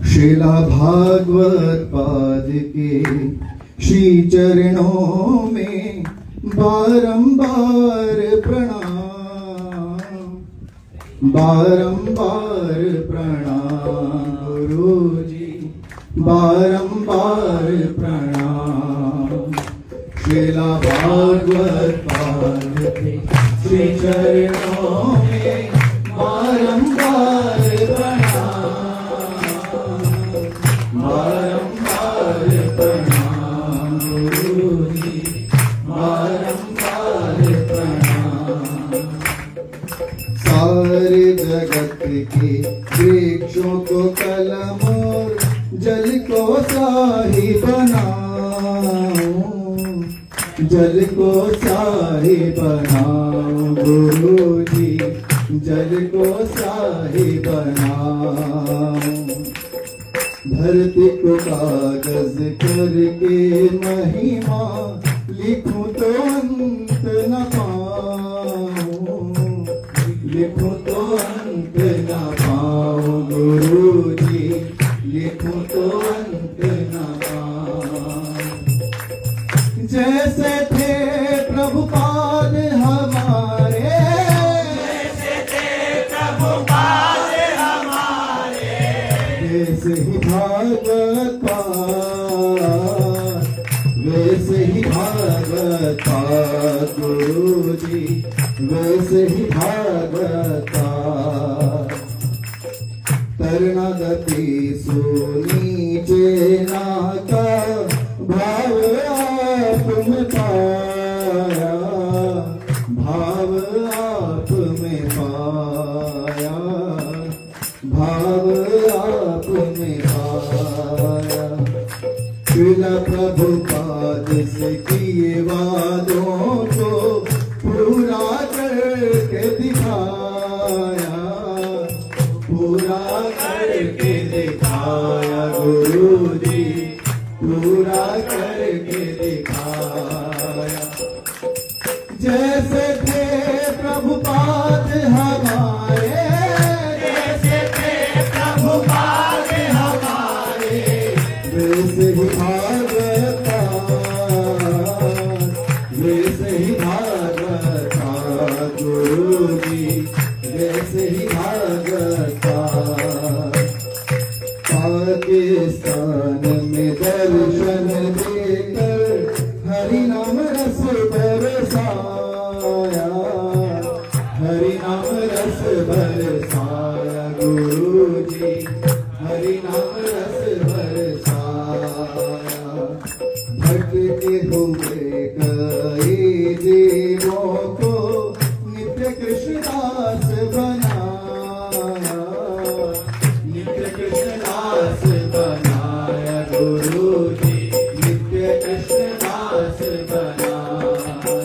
श्रीला भागवत पाद के श्री चरणों में बारंबार प्रणाम, बारंबार प्रणाम गुरुजी, बारंबार प्रणाम। श्रीला भागवत पाद के श्री चरणों में बारंबार प्रणाम, बारंबार प्रणाम गुरुजी, बारंबार प्रणाम। सारे जगत के वृक्षों को कलम और जल को शाही बनाओ, जल को शाही बनाओ गुरुजी, जल को शाही बनाओ। धरती को कागज करके महिमा लिखूं तो अंत न पाऊं, लिखूं तो अंत न पाऊं गुरुजी, लिखूं तो अंत न पाऊं। जैसे थे प्रभुपाद हमारे, जैसे थे प्रभुपाद हमारे, वैसे ही भागवत पाठ, वैसे ही भागवत पाठ गुरुजी, वैसे ही भागवत पाठ। तरना गति सुनी चेना का भाव आप में पाया, भाव आप में पाया, भाव आप में पाया। श्रीला प्रभुपाद से किए वादों को पूरा करके दिखाया, पूरा करके दिखाया गुरुजी, पूरा करके दिखाया। जैसे थे प्रभुपाद हमारे, जैसे थे प्रभुपाद हमारे, वैसे ही भागवत पाठ, वैसे ही भागवत पाठ गुरुजी, वैसे ही भागवत पाठ। पाकिस्तान में दर्शन देकर हरि नाम रस बरसाया, हरि नाम रस बरसाया गुरुजी, हरि नाम रस बरसाया। भटके हुए कई जीवों को नित्य कृष्णदास बनाया, नित्य कृष्णदास बनाया गुरुजी, नित्य कृष्णदास बनाया।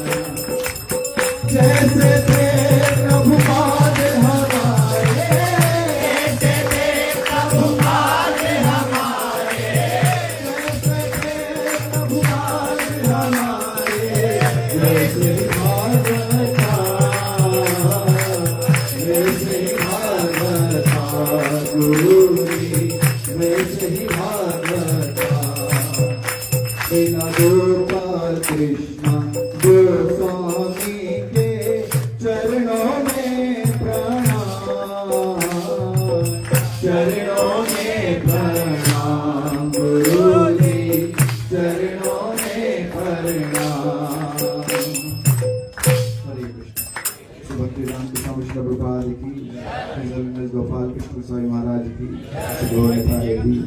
जैसे थे प्रभुपाद हमारे, जैसे थे प्रभुपाद हमारे, जैसे थे प्रभुपाद हमारे, वैसे ही भागवत पाठ, वैसे ही भागवत पाठ गुरुजी, वैसे ही भागवत पाठ। बिना गोपाल कृष्ण गोस्वामी के चरणों में प्रणाम, चरणों में प्रणाम गुरुजी, चरणों में प्रणाम। हरे कृष्ण। श्री भक्ति रामकृष्ण मिश्र प्रभुपाद की, श्री गोपाल कृष्ण स्वामी महाराज की, श्री गौर निताई की।